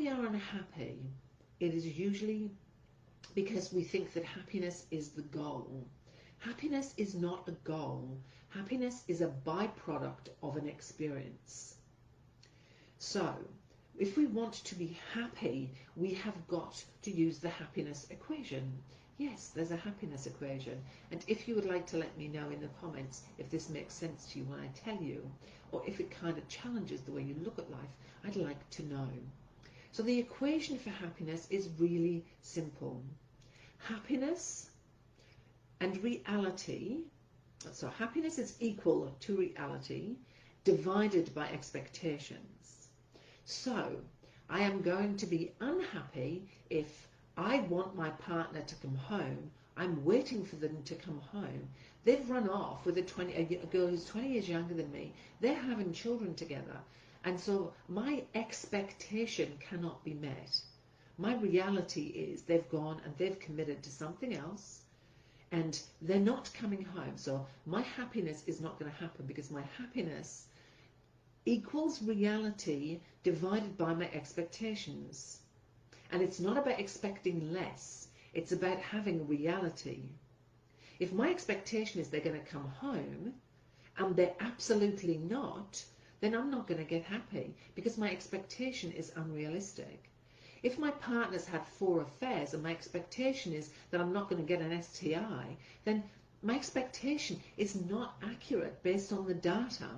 we are unhappy, it is usually because we think that happiness is the goal. Happiness is not a goal. Happiness is a byproduct of an experience. So, if we want to be happy, we have got to use the happiness equation. Yes, there's a happiness equation. And if you would like to let me know in the comments if this makes sense to you when I tell you, or if it kind of challenges the way you look at life, I'd like to know. So the equation for happiness is really simple. Happiness and reality, so happiness is equal to reality divided by expectations. So I am going to be unhappy if I want my partner to come home. I'm waiting for them to come home. They've run off with a girl who's 20 years younger than me. They're having children together. And so my expectation cannot be met. My reality is they've gone and they've committed to something else and they're not coming home. So my happiness is not going to happen because my happiness equals reality divided by my expectations. And it's not about expecting less. It's about having reality. If my expectation is they're going to come home and they're absolutely not, then I'm not going to get happy because my expectation is unrealistic. If my partner's had 4 affairs and my expectation is that I'm not going to get an STI, then my expectation is not accurate based on the data.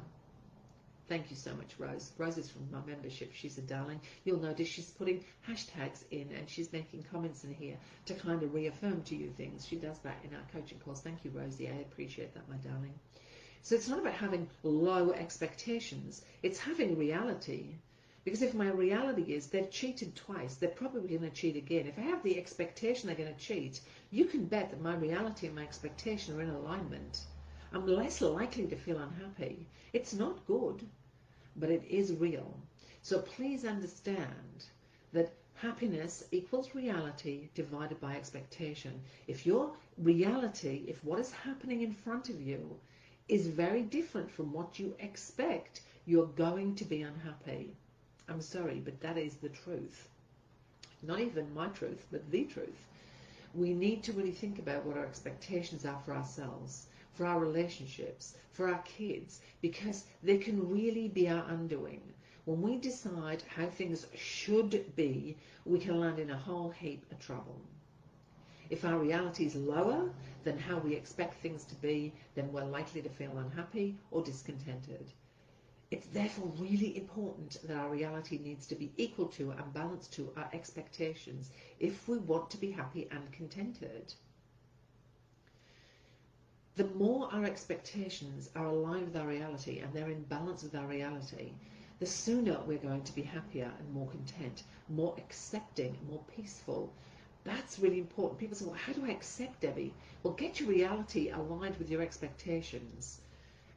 Thank you so much, Rose. Rose is from my membership. She's a darling. You'll notice she's putting hashtags in and she's making comments in here to kind of reaffirm to you things. She does that in our coaching course. Thank you, Rosie. I appreciate that, my darling. So it's not about having low expectations. It's having reality. Because if my reality is they've cheated twice, they're probably going to cheat again. If I have the expectation they're going to cheat, you can bet that my reality and my expectation are in alignment. I'm less likely to feel unhappy. It's not good, but it is real. So please understand that happiness equals reality divided by expectation. If your reality, if what is happening in front of you is very different from what you expect, you're going to be unhappy. I'm sorry, but that is the truth. Not even my truth, but the truth. We need to really think about what our expectations are for ourselves, for our relationships, for our kids, because they can really be our undoing. When we decide how things should be, we can land in a whole heap of trouble. If our reality is lower than how we expect things to be, then we're likely to feel unhappy or discontented. It's therefore really important that our reality needs to be equal to and balanced to our expectations if we want to be happy and contented. The more our expectations are aligned with our reality and they're in balance with our reality, the sooner we're going to be happier and more content, more accepting, more peaceful. That's really important. People say, well, how do I accept, Debbie? Well, get your reality aligned with your expectations.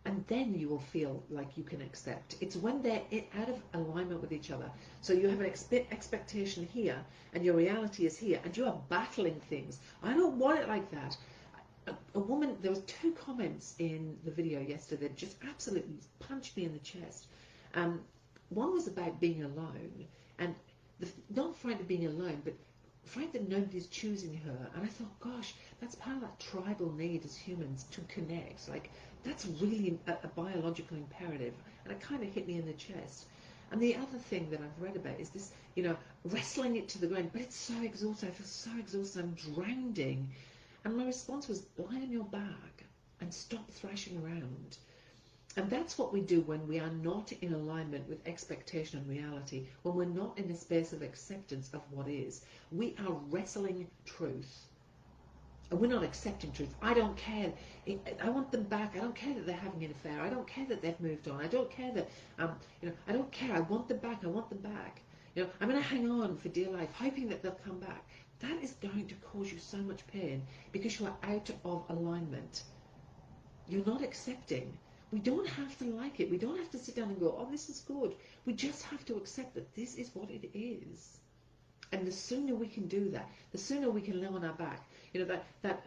And then you will feel like you can accept. It's when they're out of alignment with each other. So you have an expectation here, and your reality is here, and you are battling things. I don't want it like that. A woman, there was 2 comments in the video yesterday that just absolutely punched me in the chest. One was about being alone, and not frightened of being alone, but frightened that nobody's choosing her. And I thought, gosh, that's part of that tribal need as humans to connect. Like, that's really a biological imperative. And it kind of hit me in the chest. And the other thing that I've read about is this, wrestling it to the ground. But it's so exhausting. I feel so exhausted. I'm drowning. And my response was, lie on your back and stop thrashing around. And that's what we do when we are not in alignment with expectation and reality, when we're not in a space of acceptance of what is. We are wrestling truth. And we're not accepting truth. I don't care. I want them back. I don't care that they're having an affair. I don't care that they've moved on. I don't care that, I don't care. I want them back. I want them back. I'm going to hang on for dear life, hoping that they'll come back. That is going to cause you so much pain because you are out of alignment. You're not accepting. We don't have to like it. We don't have to sit down and go, oh, this is good. We just have to accept that this is what it is. And the sooner we can do that, the sooner we can lay on our back. That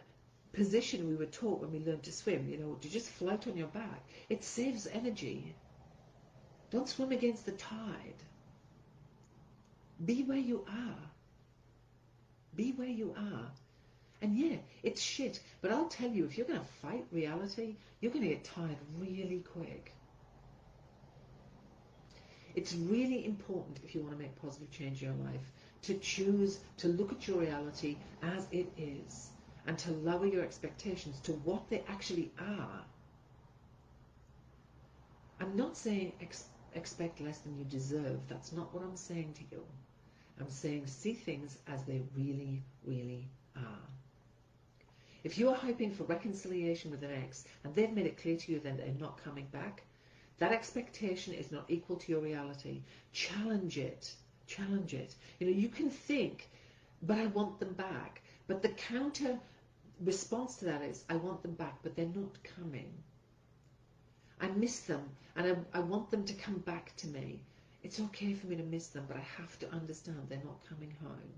position we were taught when we learned to swim, to just float on your back. It saves energy. Don't swim against the tide. Be where you are. Be where you are. And yeah, it's shit, but I'll tell you, if you're going to fight reality, you're going to get tired really quick. It's really important, if you want to make positive change in your life, to choose to look at your reality as it is and to lower your expectations to what they actually are. I'm not saying expect less than you deserve. That's not what I'm saying to you. I'm saying see things as they really, really are. If you are hoping for reconciliation with an ex and they've made it clear to you that they're not coming back, that expectation is not equal to your reality. Challenge it. Challenge it. You know, you can think, but I want them back. But the counter response to that is, I want them back, but they're not coming. I miss them, and I want them to come back to me. It's okay for me to miss them, but I have to understand they're not coming home.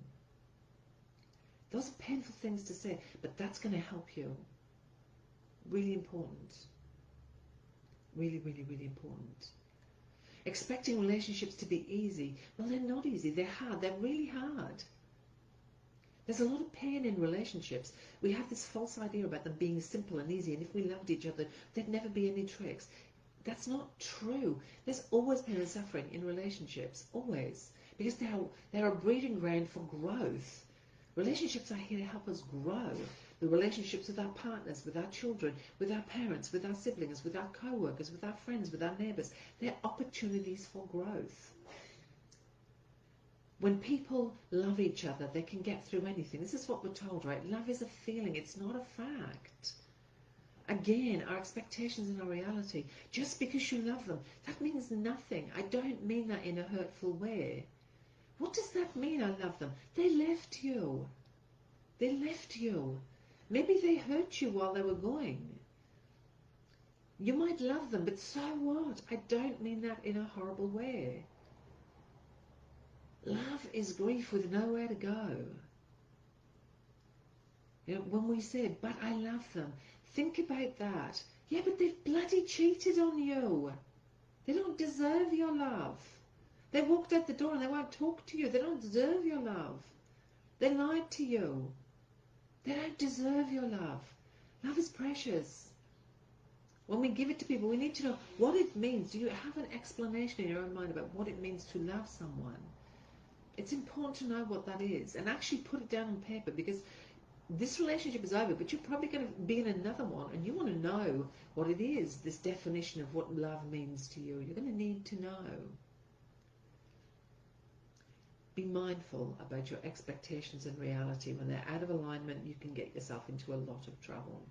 Those are painful things to say, but that's going to help you. Really important. Really, really, really important. Expecting relationships to be easy. Well, they're not easy. They're hard. They're really hard. There's a lot of pain in relationships. We have this false idea about them being simple and easy, and if we loved each other, there'd never be any tricks. That's not true. There's always pain and suffering in relationships. Always. Because they're a breeding ground for growth. Relationships are here to help us grow. The relationships with our partners, with our children, with our parents, with our siblings, with our co-workers, with our friends, with our neighbours. They're opportunities for growth. When people love each other, they can get through anything. This is what we're told, right? Love is a feeling. It's not a fact. Again, our expectations and our reality. Just because you love them, that means nothing. I don't mean that in a hurtful way. What does that mean, I love them? They left you. They left you. Maybe they hurt you while they were going. You might love them, but so what? I don't mean that in a horrible way. Love is grief with nowhere to go. You know, when we say, but I love them, think about that. Yeah, but they've bloody cheated on you. They don't deserve your love. They walked out the door and they won't talk to you. They don't deserve your love. They lied to you. They don't deserve your love. Love is precious. When we give it to people, we need to know what it means. Do you have an explanation in your own mind about what it means to love someone? It's important to know what that is and actually put it down on paper, because this relationship is over, but you're probably going to be in another one and you want to know what it is, this definition of what love means to you. You're going to need to know. Be mindful about your expectations and reality. When they're out of alignment, you can get yourself into a lot of trouble.